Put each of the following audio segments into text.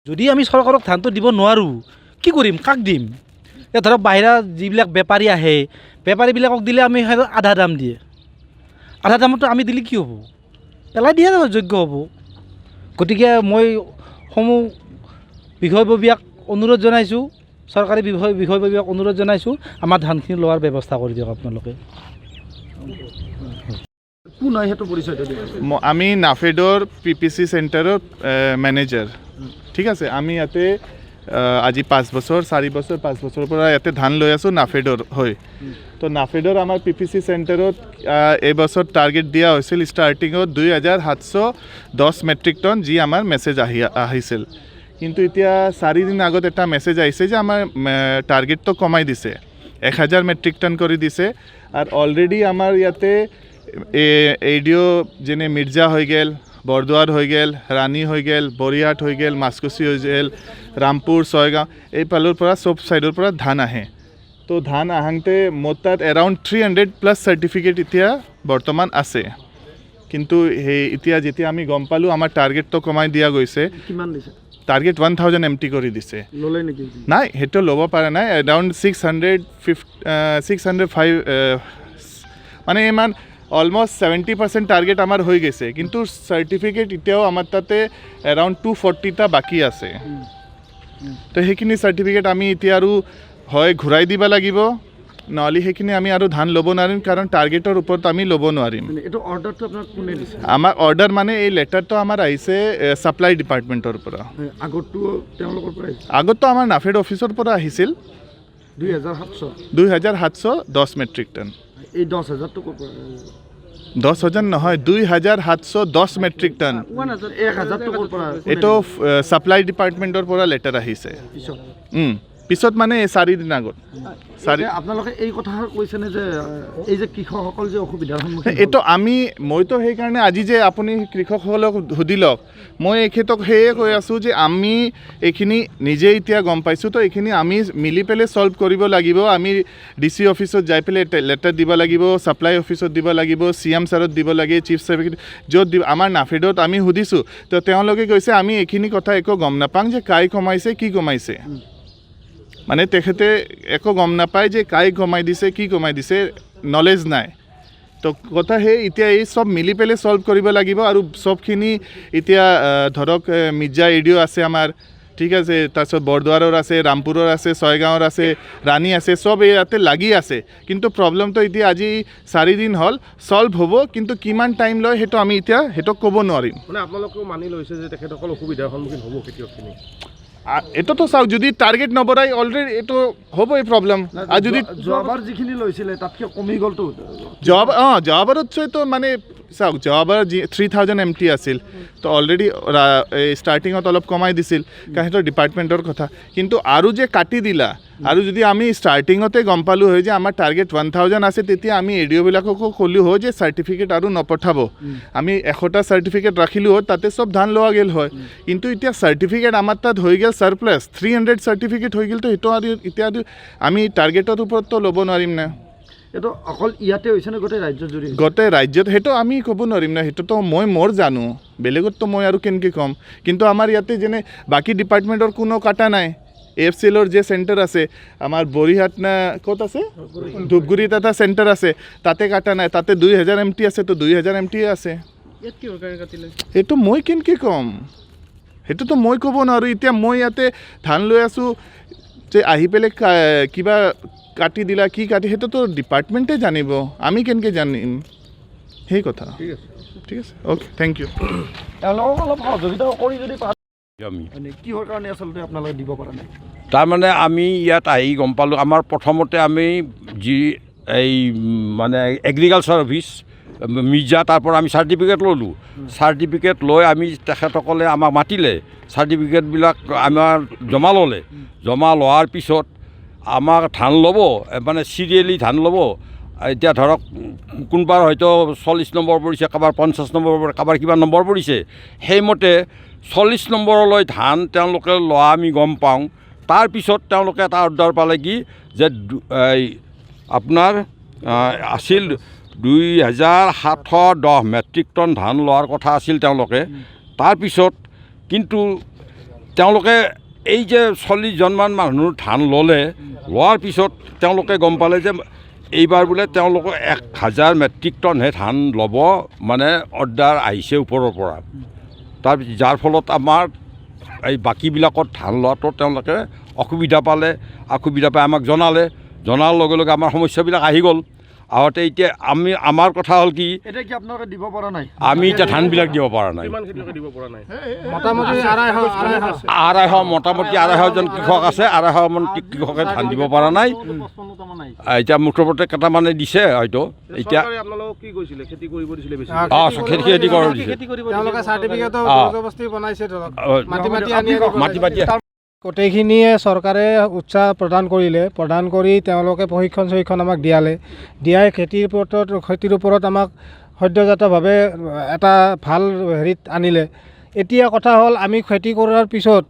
যদি আমি চৰকাৰক ধানটো দিব নোৱাৰোঁ কি কৰিম, কাক দিম? এতিয়া ধৰক বাহিৰা যিবিলাক বেপাৰী আহে, বেপাৰীবিলাকক দিলে আমি আধা দাম দিয়ে, আধা দামতো আমি দিলে কি হ'ব? পেলাই দিয়া যোগ্য হ'ব। গতিকে মই সমূহ বিষয়ববীয়াক অনুৰোধ জনাইছোঁ, চৰকাৰী বিষয়ববীয়াক অনুৰোধ জনাইছোঁ, আমাৰ ধানখিনি লোৱাৰ ব্যৱস্থা কৰি দিয়ক আপোনালোকে। কোন হয় সেইটো পৰিচয় দিয়ক। আমি নাফেডৰ PPC চেণ্টাৰৰ মেনেজাৰ। ঠিক আছে, আমি ইয়াতে আজি 5 বছৰ 4 বছৰ 5 বছৰৰ পৰা ইয়াতে ধান লৈ আছোঁ নাফেডৰ হয়। তো নাফেডৰ আমাৰ PPC চেণ্টাৰত এইবছৰ টাৰ্গেট দিয়া হৈছিল ষ্টাৰ্টিঙত 2710 মেট্ৰিক টন, যি আমাৰ মেছেজ আহিছিল। কিন্তু এতিয়া 4 দিন আগত এটা মেছেজ আহিছে যে আমাৰ টাৰ্গেটটো কমাই দিছে, 1000 মেট্ৰিক টন কৰি দিছে। আৰু অলৰেডি আমাৰ ইয়াতে ADO যেনে মিৰ্জা হৈ গ'ল, বৰদোৱাৰ হৈ গ'ল, ৰাণী হৈ গ'ল, বৰিহাট হৈ গ'ল, মাছকুচি হৈ গ'ল, ৰামপুৰ, ছয়গাঁও, এইফালৰ পৰা চব ছাইডৰ পৰা ধান আহে। তো ধান আহোঁতে মোৰ তাত এৰাউণ্ড 300+ চাৰ্টিফিকেট এতিয়া বৰ্তমান আছে। কিন্তু সেই এতিয়া যেতিয়া আমি গম পালোঁ আমাৰ টাৰ্গেটটো কমাই দিয়া গৈছে, কিমান দিছে? টাৰ্গেট 1000 MT কৰি দিছে। ল'লে নেকি? নাই, সেইটো ল'ব পৰা নাই। এৰাউণ্ড 605 মানে ইমান অলমষ্ট 70% টাৰ্গেট আমাৰ হৈ গৈছে। কিন্তু চাৰ্টিফিকেট এতিয়াও আমাৰ তাতে এৰাউণ্ড 240টা বাকী আছে। তো সেইখিনি চাৰ্টিফিকেট আমি এতিয়া আৰু হয় ঘূৰাই দিব লাগিব, নহ'লে সেইখিনি আমি আৰু ধান ল'ব নোৱাৰিম, কাৰণ টাৰ্গেটৰ ওপৰত আমি ল'ব নোৱাৰিম। এইটো অৰ্ডাৰটো আপোনাক কোনে দিছে? আমাৰ অৰ্ডাৰ মানে এই লেটাৰটো আমাৰ আহিছে ছাপ্লাই ডিপাৰ্টমেণ্টৰ পৰা। আগতো তেওঁলোকৰ পৰা আহিছে? আগতো আমাৰ নাফেড অফিচৰ পৰা আহিছিল 2710 মেট্ৰিক টন। এই 10,000টো ক'ৰ পৰা? 10,000 নহয়, 2710 মেট্ৰিক টন। 1000টো ক'ৰ পৰা? এইটো ছাপ্লাই ডিপাৰ্টমেণ্টৰ পৰা লেটাৰ আহিছে। পিছত মানে 4 দিন আগত। আপোনালোকে এই কথা কৈছেনে যে এই যে কৃষকসকল যে অসুবিধাৰ সন্মুখীন? এইটো মইতো সেইকাৰণে আজি যে আপুনি কৃষকসকলক সুধিলক, মই এখেতক সেয়ে কৈ আছোঁ যে আমি এইখিনি নিজে এতিয়া গম পাইছোঁ, তো এইখিনি আমি মিলি পেলাই ছল্ভ কৰিব লাগিব। আমি DC অফিচত যাই পেলাই লেটাৰ দিব লাগিব, ছাপ্লাই অফিচত দিব লাগিব, CM ছাৰত দিব লাগে, চিফ ছেক্ৰেটাৰী য'ত দিব। আমাৰ নাফেডত আমি সুধিছোঁ, তো তেওঁলোকে কৈছে আমি এইখিনি কথা একো গম নাপাওঁ যে কাই কমাইছে কি কমাইছে। মানে তেখেতে একো গম নাপায় যে কাই কমাই দিছে কি কমাই দিছে, নলেজ নাই। তো কথা সেই এতিয়া এই চব মিলি পেলাই ছল্ভ কৰিব লাগিব। আৰু চবখিনি এতিয়া ধৰক মিৰ্জা ADO আছে আমাৰ, ঠিক আছে, তাৰপিছত বৰদোৱাৰৰ আছে, ৰামপুৰৰ আছে, ছয়গাঁৱৰ আছে, ৰাণী আছে, চব ইয়াতে লাগি আছে। কিন্তু প্ৰব্লেমটো এতিয়া আজি 4 দিন হ'ল, ছল্ভ হ'ব, কিন্তু কিমান টাইম লয় সেইটো আমি এতিয়া সেইটো ক'ব নোৱাৰিম। মানে আপোনালোকেও মানি লৈছে যে তেখেতসকল অসুবিধাৰ সন্মুখীন হ'ব খেতিয়কখিনি? এইটোতো চাওক, যদি টাৰ্গেট নবঢ়াই অলৰেডি এইটো হ'বই প্ৰব্লেম। আৰু যদি যোৱাবাৰ যিখিনি লৈছিলে তাতকৈ কমি গ'লতো। যোৱাবাৰততো মানে চাওক, যোৱাবাৰ 3000 MT আছিল, তো অলৰেডি ষ্টাৰ্টিঙত অলপ কমাই দিছিল, কাৰণ সেইটো ডিপাৰ্টমেণ্টৰ কথা। কিন্তু আৰু যে কাটি দিলা, আৰু যদি আমি ষ্টাৰ্টিঙতে গম পালোঁ হয় যে আমাৰ টাৰ্গেট 1000 আছে, তেতিয়া আমি ADO-বিলাককো ক'লোঁ হয় যে চাৰ্টিফিকেট আৰু নপঠাব, আমি 100টা চাৰ্টিফিকেট ৰাখিলোঁ হয়, তাতে চব ধান লোৱা গ'ল হয়। কিন্তু এতিয়া চাৰ্টিফিকেট আমাৰ তাত হৈ গ'ল ছাৰপ্লাছ, 300 চাৰ্টিফিকেট হৈ গ'ল। তো সেইটো আৰু এতিয়া আমি টাৰ্গেটৰ ওপৰততো ল'ব নোৱাৰিম না। এইটো অকল ইয়াতে হৈছে নে গোটেই ৰাজ্যত জুৰি? গোটেই ৰাজ্যত সেইটো আমি ক'ব নোৱাৰিম না, সেইটোতো মই জানো, বেলেগততো মই আৰু কেনেকৈ ক'ম। কিন্তু আমাৰ ইয়াতে যেনে বাকী ডিপাৰ্টমেণ্টৰ কোনো কাটা নাই। AFCLৰ যে চেণ্টাৰ আছে আমাৰ বৰিহাট না ক'ত আছে, ধূপগুৰিত এটা চেণ্টাৰ আছে, তাতে কাটা নাই। তাতে 2000 MT আছে, তো 2000 MT আছে। ইয়াত কিহৰ কাৰণে কাটিলে সেইটো মই কেনেকৈ ক'ম, সেইটোতো মই ক'ব নোৱাৰোঁ। এতিয়া মই ইয়াতে ধান লৈ আছোঁ, যে আহি পেলাই কিবা কাটি দিলা, কি কাটি, সেইটোতো ডিপাৰ্টমেণ্টে জানিব, আমি কেনেকৈ জানিম, সেই কথা। ঠিক আছে, অ'কে, থেংক ইউ। তেওঁলোকক অলপ সহযোগিতা কৰি যদি আমি কিহৰ কাৰণে আচলতে আপোনালোকে দিব পৰা নাই? তাৰমানে আমি ইয়াত আহি গম পালোঁ, আমাৰ প্ৰথমতে আমি যি এই মানে এগ্ৰিকালচাৰ অফিচ মিৰ্জা, তাৰ পৰা আমি চাৰ্টিফিকেট ল'লোঁ। চাৰ্টিফিকেট লৈ আমি তেখেতসকলে আমাক মাতিলে, চাৰ্টিফিকেটবিলাক আমাৰ জমা ল'লে। জমা লোৱাৰ পিছত আমাক ধান ল'ব, মানে চিৰিয়েলি ধান ল'ব। এতিয়া ধৰক কোনোবাৰ হয়তো 40 নম্বৰ পৰিছে, কাৰোবাৰ 50 নম্বৰ, কাৰোবাৰ কিবা নম্বৰ পৰিছে, সেইমতে 40 নম্বৰলৈ ধান তেওঁলোকে লোৱা আমি গম পাওঁ। তাৰপিছত তেওঁলোকে এটা অৰ্ডাৰ পালে কি যে আপোনাৰ আছিল 2710 মেট্ৰিক টন ধান লোৱাৰ কথা আছিল তেওঁলোকে। তাৰপিছত কিন্তু তেওঁলোকে এই যে 40জনমান মানুহ ধান ল'লে, লোৱাৰ পিছত তেওঁলোকে গম পালে যে এইবাৰ বোলে তেওঁলোকে 1000 মেট্ৰিক টনহে ধান ল'ব, মানে অৰ্ডাৰ আহিছে ওপৰৰ পৰা। তাৰপিছত যাৰ ফলত আমাৰ এই বাকীবিলাকত ধান লোৱাটো তেওঁলোকে অসুবিধা পালে, অসুবিধা পাই আমাক জনাৰ লগে লগে আমাৰ সমস্যাবিলাক আহি গ'ল। আগতে এতিয়া আমাৰ কথা হ'ল কি, এতিয়া কি আপোনালোকে দিব পৰা নাই? আমি এতিয়া ধানবিলাক দিব পৰা নাই। কিমান খেতিয়কে দিব পৰা নাই? মোটামুটি 250 মোটামুটি 250জন কৃষক আছে, 250 মান কৃষকে ধান দিব পৰা নাই। এতিয়া মুঠতে কেইটামানে দিছে হয়তো। এতিয়া চৰকাৰে আপোনালোকক কি কৈছিলে? খেতি কৰিব দিছিলে বেছি? খেতি কৰিব দিছে, তেওঁলোকে চাৰ্টিফিকেটো জবৰদস্তি বনাইছে ধৰক, মাটি মাটি গোটেইখিনিয়ে চৰকাৰে উৎসাহ প্ৰদান কৰিলে, প্ৰদান কৰি তেওঁলোকে প্ৰশিক্ষণ আমাক দিয়াই খেতিৰ ওপৰত আমাক সদ্যজাতভাৱে এটা ভাল হেৰিত আনিলে। এতিয়া কথা হ'ল আমি খেতি কৰাৰ পিছত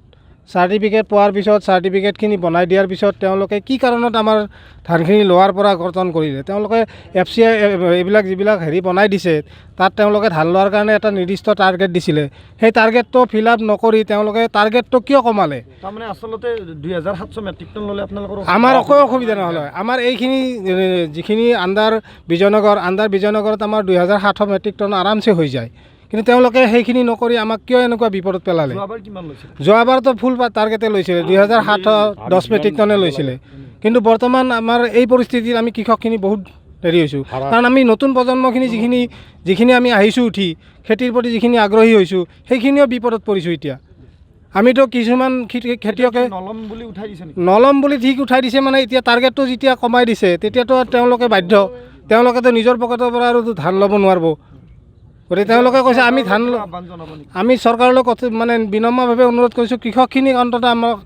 চাৰ্টিফিকেট পোৱাৰ পিছত, চাৰ্টিফিকেটখিনি বনাই দিয়াৰ পিছত তেওঁলোকে কি কাৰণত আমাৰ ধানখিনি লোৱাৰ পৰা কৰ্তন কৰিলে? তেওঁলোকে FCI এইবিলাক যিবিলাক হেৰি বনাই দিছে, তাত তেওঁলোকে ধান লোৱাৰ কাৰণে এটা নিৰ্দিষ্ট টাৰ্গেট দিছিলে। সেই টাৰ্গেটটো ফিল আপ নকৰি তেওঁলোকে টাৰ্গেটটো কিয় কমালে? তাৰমানে আচলতে 2700 মেট্ৰিক টন ল'লে আপোনালোকৰ আমাৰ একো অসুবিধা নহ'লে। আমাৰ এইখিনি যিখিনি আণ্ডাৰ বিজয়নগৰত আমাৰ 2700 মেট্ৰিক টন আৰামছে হৈ যায়, কিন্তু তেওঁলোকে সেইখিনি নকৰি আমাক কিয় এনেকুৱা বিপদত পেলালে? যোৱাবাৰ কিমান লৈছিল? যোৱাবাৰতো ফুল টাৰ্গেটে লৈছিলে, 2710 মেট্ৰিক টনে লৈছিলে। কিন্তু বৰ্তমান আমাৰ এই পৰিস্থিতিত আমি কৃষকখিনি বহুত হেৰি হৈছোঁ, কাৰণ আমি নতুন প্ৰজন্মখিনি যিখিনি আমি আহিছোঁ উঠি খেতিৰ প্ৰতি যিখিনি আগ্ৰহী হৈছোঁ, সেইখিনিও বিপদত পৰিছোঁ। এতিয়া আমিতো কিছুমান খেতিয়কে নলম বুলি উঠাই দিছে নেকি? নলম বুলি ঠিক উঠাই দিছে, মানে এতিয়া টাৰ্গেটটো যেতিয়া কমাই দিছে তেতিয়াতো তেওঁলোকে বাধ্য, তেওঁলোকেতো নিজৰ পকেটৰ পৰা আৰু ধান ল'ব নোৱাৰিব। গতিকে তেওঁলোকে কৈছে আমি ধান আহ্বান জনাব নেকি? আমি চৰকাৰলৈ মানে বিনম্ৰভাৱে অনুৰোধ কৰিছোঁ, কৃষকখিনিক অন্ততঃ আমাক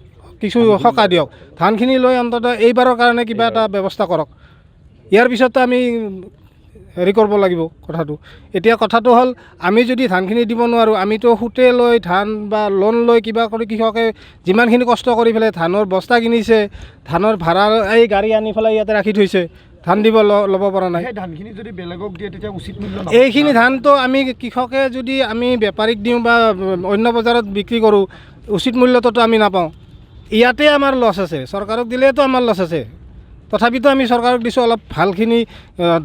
কিছু সকাহ দিয়ক, ধানখিনি লৈ অন্ততঃ এইবাৰৰ কাৰণে কিবা এটা ব্যৱস্থা কৰক। ইয়াৰ পিছতো আমি হেৰি কৰিব লাগিব কথাটো। এতিয়া কথাটো হ'ল আমি যদি ধানখিনি দিব নোৱাৰোঁ, আমিতো সুতে লৈ ধান বা লোন লৈ কিবা কৰি কৃষকে যিমানখিনি কষ্ট কৰি পেলাই ধানৰ বস্তা কিনিছে, ধানৰ ভাড়া এই গাড়ী আনি পেলাই ইয়াতে ৰাখি থৈছে, ধান দিব ল'ব পৰা নাই। সেই ধানখিনি যদি বেলেগক দিয়ে তেতিয়া উচিত মূল্য নহয়। এইখিনি ধানটো আমি কৃষকে যদি আমি বেপাৰীক দিওঁ বা অন্য বজাৰত বিক্ৰী কৰোঁ, উচিত মূল্যটোতো আমি নাপাওঁ। ইয়াতে আমাৰ লছ আছে, চৰকাৰক দিলেতো আমাৰ লছ আছে। তথাপিতো আমি চৰকাৰক দিছোঁ অলপ ভালখিনি,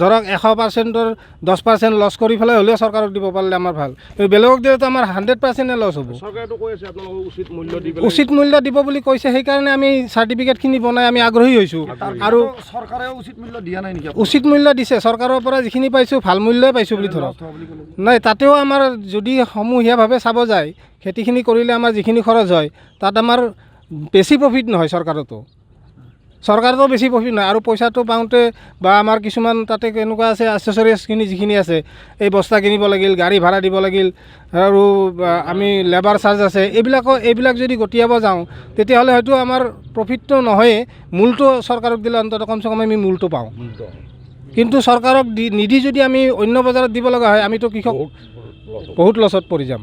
ধৰক 100%ৰ 10% লছ কৰি পেলাই হ'লেও চৰকাৰক দিব পাৰিলে আমাৰ ভাল। বেলেগক দিলেতো আমাৰ 100%য়ে লছ হ'ব। চৰকাৰেতো কৈ আছে আপোনালোকক উচিত মূল্য দি পেলাই। উচিত মূল্য দিব বুলি কৈছে, সেইকাৰণে আমি চাৰ্টিফিকেটখিনি বনাই আমি আগ্ৰহী হৈছোঁ। আৰু চৰকাৰেও উচিত মূল্য দিয়া নাই নেকি? উচিত মূল্য দিছে, চৰকাৰৰ পৰা যিখিনি পাইছোঁ ভাল মূল্যই পাইছোঁ বুলি ধৰক। নাই, তাতেও আমাৰ যদি সমূহীয়াভাৱে চাব যায়, খেতিখিনি কৰিলে আমাৰ যিখিনি খৰচ হয় তাত আমাৰ বেছি প্ৰফিট নহয় চৰকাৰতো বেছি প্ৰফিট নহয়। আৰু পইচাটো পাওঁতে বা আমাৰ কিছুমান তাতে এনেকুৱা আছে, এক্সেছৰিজখিনি যিখিনি আছে, এই বস্তা কিনিব লাগিল, গাড়ী ভাড়া দিব লাগিল, আৰু আমি লেবাৰ চাৰ্জ আছে, এইবিলাক যদি গটিয়াব যাওঁ তেতিয়াহ'লে হয়তো আমাৰ প্ৰফিটটো নহয়ে, মূলটো চৰকাৰক দিলে অন্ততঃ কমচে কম আমি মূলটো পাওঁ। কিন্তু চৰকাৰক নিদি যদি আমি অন্য বজাৰত দিব লগা হয়, আমিতো কৃষক বহুত লছত পৰি যাম।